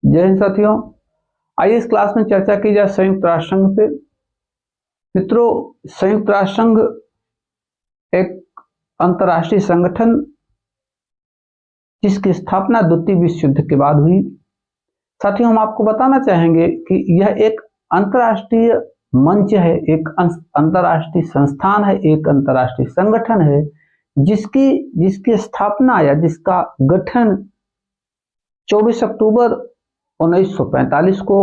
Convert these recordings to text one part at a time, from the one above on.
जय हिंद साथियों। आइए इस क्लास में चर्चा की जाए संयुक्त राष्ट्र संघ पे। मित्रों, संयुक्त राष्ट्र संघ एक अंतर्राष्ट्रीय संगठन जिसकी स्थापना द्वितीय विश्व युद्ध के बाद हुई। साथियों, हम आपको बताना चाहेंगे कि यह एक अंतर्राष्ट्रीय मंच है, एक अंतर्राष्ट्रीय संस्थान है, एक अंतर्राष्ट्रीय संगठन है जिसकी स्थापना या जिसका गठन 24 अक्टूबर 1945 को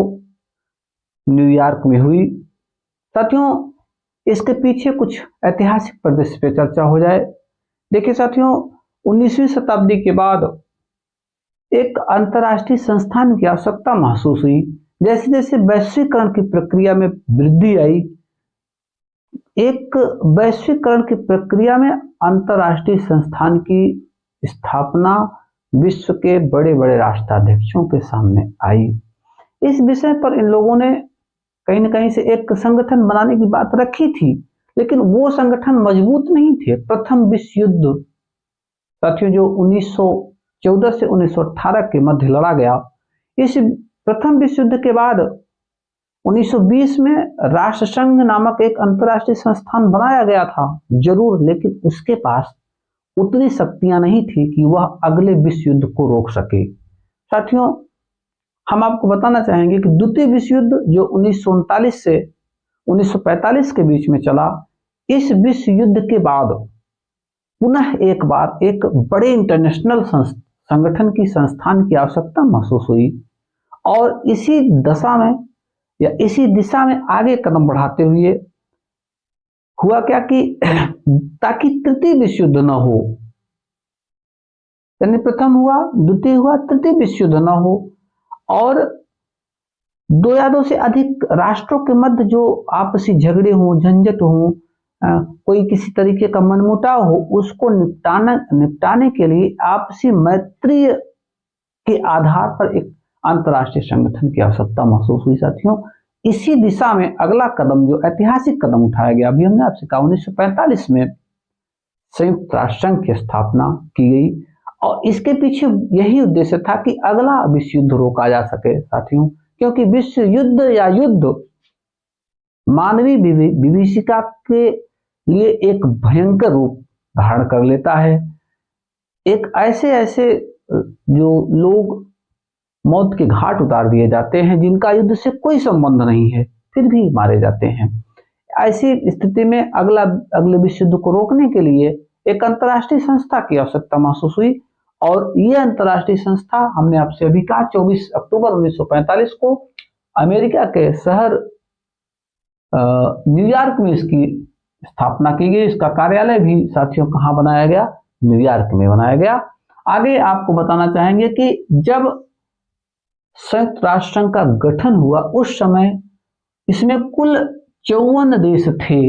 न्यूयॉर्क में हुई। साथियों, इसके पीछे कुछ ऐतिहासिक परिदृश्य पे चर्चा हो जाए। देखिए साथियों, 19वीं शताब्दी के बाद एक अंतर्राष्ट्रीय संस्थान की आवश्यकता महसूस हुई। जैसे जैसे वैश्वीकरण की प्रक्रिया में वृद्धि आई, एक वैश्वीकरण की प्रक्रिया में अंतर्राष्ट्रीय संस्थान की स्थापना विश्व के बड़े बड़े राष्ट्राध्यक्षों के सामने आई। इस विषय पर इन लोगों ने कहीं न कहीं से एक संगठन बनाने की बात रखी थी, लेकिन वो संगठन मजबूत नहीं थे। प्रथम विश्व युद्ध साथियों, जो 1914 से 1918 के मध्य लड़ा गया, इस प्रथम विश्व युद्ध के बाद 1920 में राष्ट्रसंघ नामक एक अंतर्राष्ट्रीय संस्थान बनाया गया था जरूर, लेकिन उसके पास उतनी शक्तियां नहीं थी कि वह अगले विश्व युद्ध को रोक सके। साथियों, हम आपको बताना चाहेंगे कि द्वितीय विश्व युद्ध जो 1939 से 1945 के बीच में चला, इस विश्व युद्ध के बाद पुनः एक बार एक बड़े इंटरनेशनल संगठन की संस्थान की आवश्यकता महसूस हुई और इसी दशा में या इसी दिशा में आगे कदम बढ़ाते हुए हुआ क्या कि ताकि तृतीय विश्व युद्ध न हो, यानी प्रथम हुआ, द्वितीय हुआ, तृतीय विश्व युद्ध न हो और दो या दो से अधिक राष्ट्रों के मध्य जो आपसी झगड़े हों, झंझट हो, कोई किसी तरीके का मनमुटाव हो, उसको निपटाने के लिए आपसी मैत्री के आधार पर एक अंतर्राष्ट्रीय संगठन की आवश्यकता महसूस हुई। साथियों, इसी दिशा में अगला कदम जो ऐतिहासिक कदम उठाया गया, अभी हमने आपसे कहा 1945 में संयुक्त राष्ट्र संघ की स्थापना की गई और इसके पीछे यही उद्देश्य था कि अगला विश्व युद्ध रोका जा सके। साथियों, क्योंकि विश्व युद्ध या युद्ध मानवीय विभीषिका के लिए एक भयंकर रूप धारण कर लेता है। एक ऐसे जो लोग मौत के घाट उतार दिए जाते हैं जिनका युद्ध से कोई संबंध नहीं है, फिर भी मारे जाते हैं। ऐसी स्थिति में अगले विश्व युद्ध को रोकने के लिए एक अंतर्राष्ट्रीय संस्था की आवश्यकता महसूस हुई और यह अंतर्राष्ट्रीय संस्था हमने आपसे अभी कहा 24 अक्टूबर 1945 को अमेरिका के शहर न्यूयॉर्क में इसकी स्थापना की गई। इसका कार्यालय भी साथियों कहाँ बनाया गया? न्यूयॉर्क में बनाया गया। आगे आपको बताना चाहेंगे कि जब संयुक्त राष्ट्र संघ का गठन हुआ उस समय इसमें कुल 54 देश थे,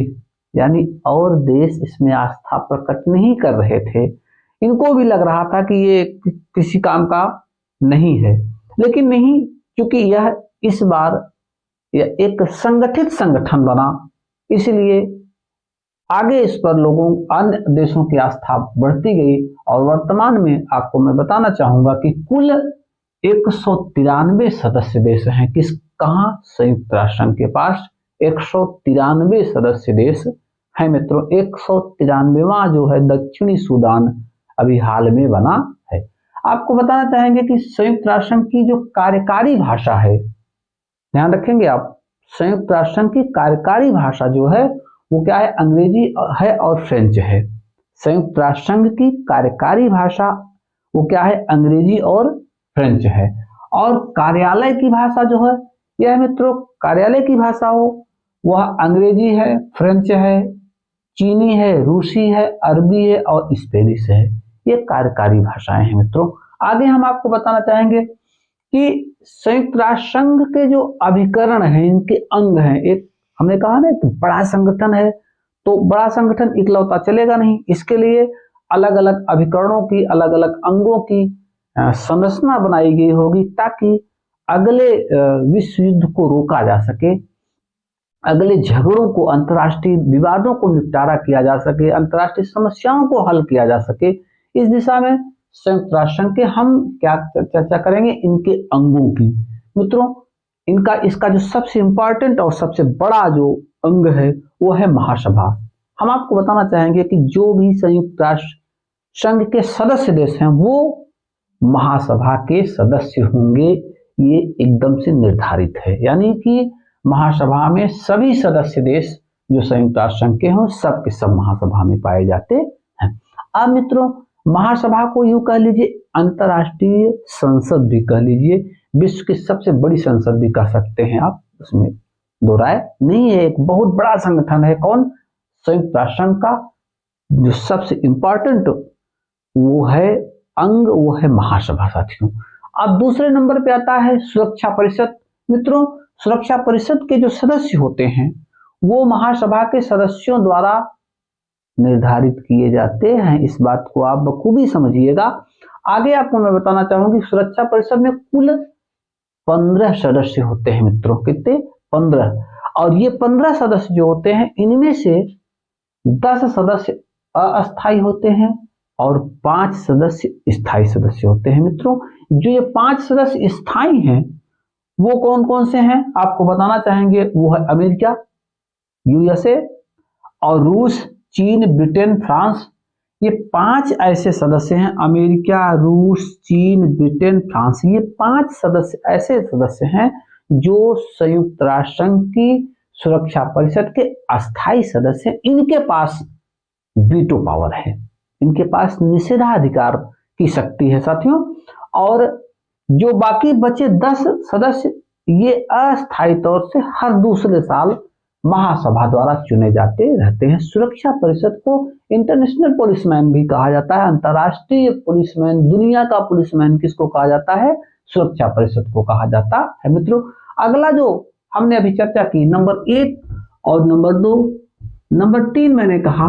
यानी और देश इसमें आस्था प्रकट नहीं कर रहे थे। इनको भी लग रहा था कि ये किसी काम का नहीं है, लेकिन नहीं, क्योंकि यह इस बार यह एक संगठित संगठन बना, इसलिए आगे इस पर लोगों अन्य देशों की आस्था बढ़ती गई और वर्तमान में आपको मैं बताना चाहूंगा कि कुल 193 सदस्य देश हैं। कहाँ? संयुक्त राष्ट्र संघ के पास 193 सदस्य देश हैं। मित्रों, 193वां जो है दक्षिणी सूडान अभी हाल में बना है। आपको बताना चाहेंगे कि संयुक्त राष्ट्र संघ की जो कार्यकारी भाषा है, ध्यान रखेंगे आप, संयुक्त राष्ट्र संघ की कार्यकारी भाषा जो है वो क्या है? अंग्रेजी है और फ्रेंच है। संयुक्त राष्ट्र संघ की कार्यकारी भाषा वो क्या है? अंग्रेजी और फ्रेंच है। और कार्यालय की भाषा जो है, यह मित्रों कार्यालय की भाषा हो वह अंग्रेजी है, फ्रेंच है, चीनी है, रूसी है, अरबी है और स्पेनिश है। ये कार्यकारी भाषाएं हैं। मित्रों, आगे हम आपको बताना चाहेंगे कि संयुक्त राष्ट्र संघ के जो अभिकरण हैं, इनके अंग हैं। एक हमने कहा ना, एक बड़ा संगठन है, तो बड़ा संगठन इकलौता चलेगा नहीं, इसके लिए अलग अलग अभिकरणों की, अलग अलग अंगों की संरचना बनाई गई होगी ताकि अगले विश्व युद्ध को रोका जा सके, अगले झगड़ों को, अंतर्राष्ट्रीय विवादों को निपटारा किया जा सके, अंतर्राष्ट्रीय समस्याओं को हल किया जा सके। इस दिशा में संयुक्त राष्ट्र संघ के हम क्या चर्चा करेंगे, इनके अंगों की। मित्रों, इसका जो सबसे इंपॉर्टेंट और सबसे बड़ा जो अंग है वो है महासभा। हम आपको बताना चाहेंगे कि जो भी संयुक्त राष्ट्र संघ के सदस्य देश हैं वो महासभा के सदस्य होंगे, ये एकदम से निर्धारित है। यानी कि महासभा में सभी सदस्य देश जो संयुक्त राष्ट्र संघ के हों सब के सब महासभा में पाए जाते हैं। अब मित्रों, महासभा को यूं कह लीजिए अंतर्राष्ट्रीय संसद भी कह लीजिए, विश्व की सबसे बड़ी संसद भी कह सकते हैं आप, उसमें दो राय नहीं है। एक बहुत बड़ा संगठन है कौन, संयुक्त राष्ट्र संघ का जो सबसे इंपॉर्टेंट वो है अंग, वो है महासभा साथियों। अब दूसरे नंबर पे आता है सुरक्षा परिषद। मित्रों, सुरक्षा परिषद के जो सदस्य होते हैं वो महासभा के सदस्यों द्वारा निर्धारित किए जाते हैं। इस बात को आप बखूबी समझिएगा। आगे आपको मैं बताना चाहूंगी, सुरक्षा परिषद में कुल 15 सदस्य होते हैं मित्रों। कितने? 15। और ये 15 सदस्य जो होते हैं इनमें से 10 सदस्य अस्थायी होते हैं और 5 सदस्य स्थायी सदस्य होते हैं। मित्रों, जो ये 5 सदस्य स्थायी हैं वो कौन कौन से हैं आपको बताना चाहेंगे। वो है अमेरिका, यूएसए और रूस, चीन, ब्रिटेन, फ्रांस। ये 5 ऐसे सदस्य हैं, अमेरिका, रूस, चीन, ब्रिटेन, फ्रांस। ये 5 सदस्य ऐसे सदस्य हैं जो संयुक्त राष्ट्र संघ की सुरक्षा परिषद के अस्थायी सदस्य हैं। इनके पास वीटो पावर है, इनके पास निषेधाधिकार की शक्ति है साथियों। और जो बाकी बचे 10 सदस्य ये अस्थायी तौर से हर दूसरे साल महासभा द्वारा चुने जाते रहते हैं। सुरक्षा परिषद को इंटरनेशनल पुलिसमैन भी कहा जाता है, अंतरराष्ट्रीय पुलिसमैन, दुनिया का पुलिसमैन किसको कहा जाता है, सुरक्षा परिषद को कहा जाता है। मित्रों, अगला जो हमने अभी चर्चा की नंबर 1 और नंबर 2, नंबर 3 मैंने कहा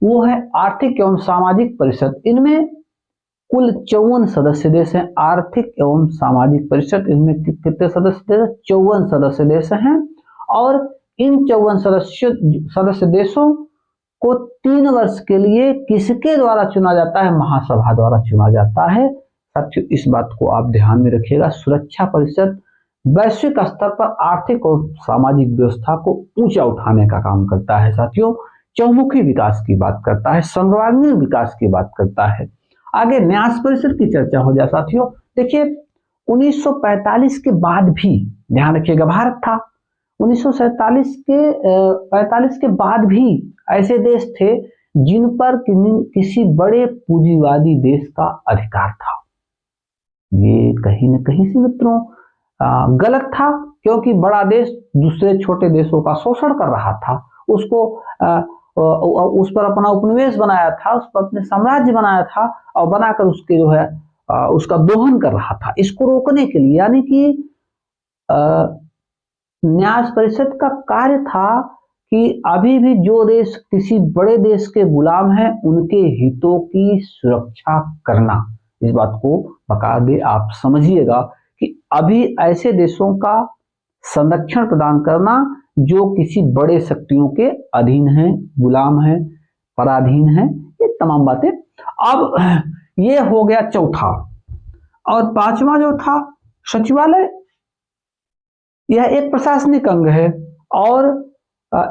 वो है आर्थिक एवं सामाजिक परिषद। इनमें कुल 54 सदस्य देश हैं। आर्थिक एवं सामाजिक परिषद, इनमें कितने सदस्य देश? 54 सदस्य देश हैं। और इन 54 सदस्य देशों को 3 वर्ष के लिए किसके द्वारा चुना जाता है? महासभा द्वारा चुना जाता है। साथियों, इस बात को आप ध्यान में रखिएगा। सुरक्षा परिषद वैश्विक स्तर पर आर्थिक और सामाजिक व्यवस्था को ऊंचा उठाने का काम करता है साथियों। चौमुखी विकास की बात करता है, सर्वांगीण विकास की बात करता है। आगे न्यास परिषद की चर्चा हो जाए साथियों। देखिए 1945 के बाद भी, ध्यान रखिएगा, भारत था 1945 के बाद भी ऐसे देश थे जिन पर किसी बड़े पूंजीवादी देश का अधिकार था। ये कहीं न कहीं से मित्रों गलत था, क्योंकि बड़ा देश दूसरे छोटे देशों का शोषण कर रहा था, उसको उस पर अपना उपनिवेश बनाया था, उस पर अपने साम्राज्य बनाया था और बनाकर उसके जो है उसका दोहन कर रहा था। इसको रोकने के लिए, यानी कि न्यास परिषद का कार्य था कि अभी भी जो देश किसी बड़े देश के गुलाम हैं उनके हितों की सुरक्षा करना। इस बात को बकायदे आप समझिएगा कि अभी ऐसे देशों का संरक्षण प्रदान करना जो किसी बड़े शक्तियों के अधीन हैं, गुलाम हैं, पराधीन हैं, ये तमाम बातें। अब ये हो गया चौथा। और 5वां जो था सचिवालय, यह एक प्रशासनिक अंग है और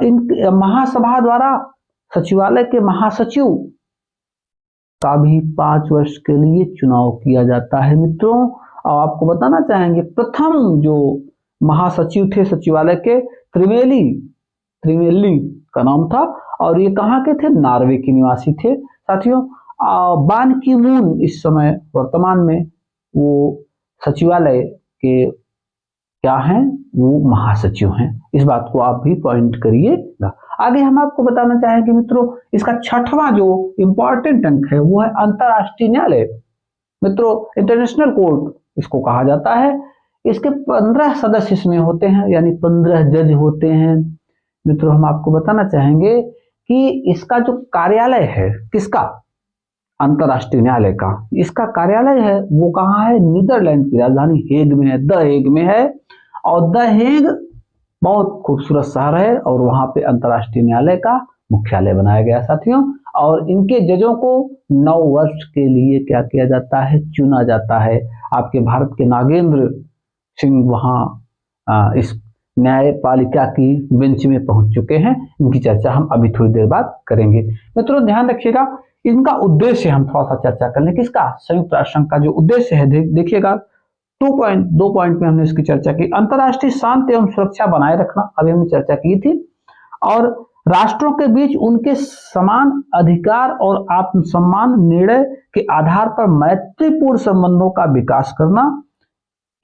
इन महासभा द्वारा सचिवालय के महासचिव का भी 5 वर्ष के लिए चुनाव किया जाता है मित्रों। और आपको बताना चाहेंगे प्रथम जो महासचिव थे सचिवालय के, त्रिवेली का नाम था और ये कहाँ के थे? नॉर्वे के निवासी थे साथियों। बान की मून इस समय वर्तमान में वो सचिवालय के क्या हैं? वो महासचिव हैं। इस बात को आप भी पॉइंट करिएगा। आगे हम आपको बताना चाहेंगे मित्रों, इसका 6वां जो इंपॉर्टेंट अंक है वो है अंतरराष्ट्रीय न्यायालय। मित्रों, इंटरनेशनल कोर्ट इसको कहा जाता है। इसके 15 सदस्य इसमें होते हैं, यानी 15 जज होते हैं। मित्रों, हम आपको बताना चाहेंगे कि इसका जो कार्यालय है, किसका? अंतरराष्ट्रीय न्यायालय का। इसका कार्यालय है वो कहाँ है? नीदरलैंड की राजधानी हेग में है, द हेग में है। और द हेग बहुत खूबसूरत शहर है और वहां पे अंतरराष्ट्रीय न्यायालय का मुख्यालय बनाया गया साथियों। और इनके जजों को 9 वर्ष के लिए क्या किया जाता है, चुना जाता है। आपके भारत के नागेंद्र सिंह वहां इस न्यायपालिका की बेंच में पहुंच चुके हैं। इनकी चर्चा हम अभी थोड़ी देर बाद करेंगे। मित्रों ध्यान रखिएगा, इनका उद्देश्य हम थोड़ा सा चर्चा कर लें। किसका? संयुक्त राष्ट्र संघ का जो उद्देश्य है, देखिएगा 2 पॉइंट में हमने इसकी चर्चा की। अंतर्राष्ट्रीय शांति एवं सुरक्षा बनाए रखना, अभी हमने चर्चा की थी, और राष्ट्रों के बीच उनके समान अधिकार और आत्मसम्मान, निर्णय के आधार पर मैत्रीपूर्ण संबंधों का विकास करना।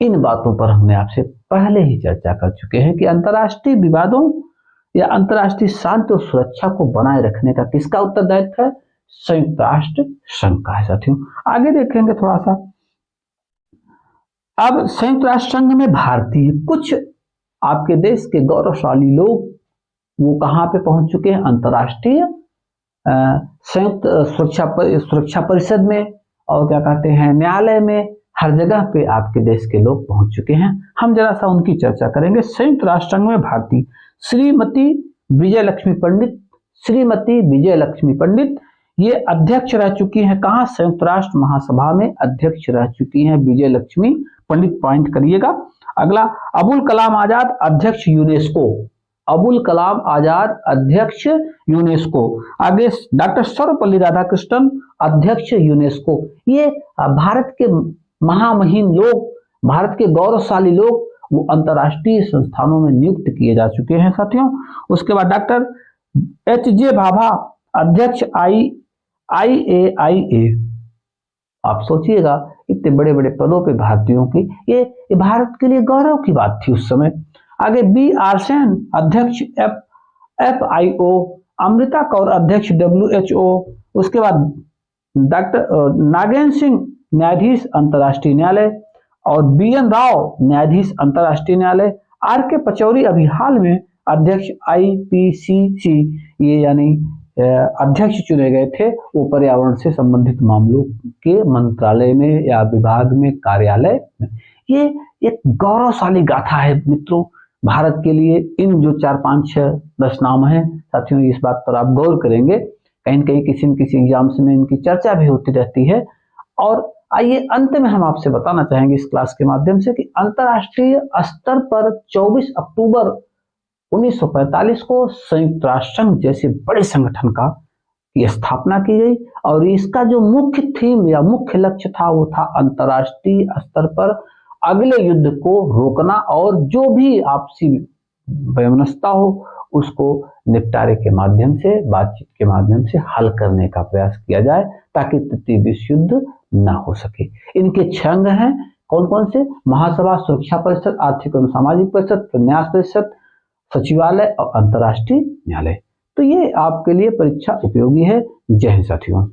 इन बातों पर हमने आपसे पहले ही चर्चा कर चुके हैं कि अंतर्राष्ट्रीय विवादों या अंतर्राष्ट्रीय शांति और सुरक्षा को बनाए रखने का किसका उत्तरदायित्व है? संयुक्त राष्ट्र संघ का है साथियों। आगे देखेंगे थोड़ा सा। अब संयुक्त राष्ट्र संघ में भारतीय कुछ आपके देश के गौरवशाली लोग वो कहां पे पहुंच चुके हैं? अंतर्राष्ट्रीय संयुक्त सुरक्षा परिषद में, और क्या कहते हैं, न्यायालय में, हर जगह पे आपके देश के लोग पहुंच चुके हैं। हम जरा सा उनकी चर्चा करेंगे। संयुक्त राष्ट्र संघ में भारतीय श्रीमती विजय लक्ष्मी पंडित, श्रीमती विजय लक्ष्मी पंडित ये अध्यक्ष रह चुकी हैं। कहां? संयुक्त राष्ट्र महासभा में अध्यक्ष रह चुकी हैं विजय लक्ष्मी पंडित। पॉइंट करिएगा। अगला, अबुल कलाम आजाद अध्यक्ष यूनेस्को, अबुल कलाम आजाद अध्यक्ष यूनेस्को। आगे डॉक्टर सर्वपल्ली राधाकृष्णन अध्यक्ष यूनेस्को। ये भारत के महामहिम लोग, भारत के गौरवशाली लोग वो अंतर्राष्ट्रीय संस्थानों में नियुक्त किए जा चुके हैं साथियों। उसके बाद डॉक्टर HJ भाभा अध्यक्ष IAIA। आप सोचिएगा इतने बड़े बड़े पदों पे भारतीयों की, ये भारत के लिए गौरव की बात थी उस समय। आगे BR सेन अध्यक्ष FIO, अमृता कौर अध्यक्ष WHO। उसके बाद डॉक्टर नागेंद्र सिंह न्यायाधीश अंतर्राष्ट्रीय न्यायालय, और BN राव न्यायाधीश अंतर्राष्ट्रीय न्यायालय। RK पचौरी अभी हाल में अध्यक्ष IPCC, ये यानी अध्यक्ष चुने गए थे, वो पर्यावरण से संबंधित मामलों के मंत्रालय में या विभाग में, कार्यालय में। ये एक गौरवशाली गाथा है मित्रों भारत के लिए। इन जो 4, 5, 6, 10 नाम हैं साथियों, इस बात पर आप गौर करेंगे, कहीं न कहीं किसी न किसी एग्जाम्स में इनकी चर्चा भी होती रहती है। और आइए अंत में हम आपसे बताना चाहेंगे इस क्लास के माध्यम से कि अंतर्राष्ट्रीय स्तर पर 24 अक्टूबर 1945 को संयुक्त राष्ट्र संघ जैसे बड़े संगठन का की स्थापना की गई, और इसका जो मुख्य थीम या मुख्य लक्ष्य था वो था अंतर्राष्ट्रीय स्तर पर अगले युद्ध को रोकना, और जो भी आपसी वैमनस्यता हो उसको निपटारे के माध्यम से, बातचीत के माध्यम से हल करने का प्रयास किया जाए, ताकि तृतीय विश्व युद्ध ना हो सके। इनके 6 अंग हैं। कौन कौन से? महासभा, सुरक्षा परिषद, आर्थिक एवं सामाजिक परिषद, न्यास परिषद, सचिवालय और अंतर्राष्ट्रीय न्यायालय। तो ये आपके लिए परीक्षा उपयोगी है। जय हिंद साथियों।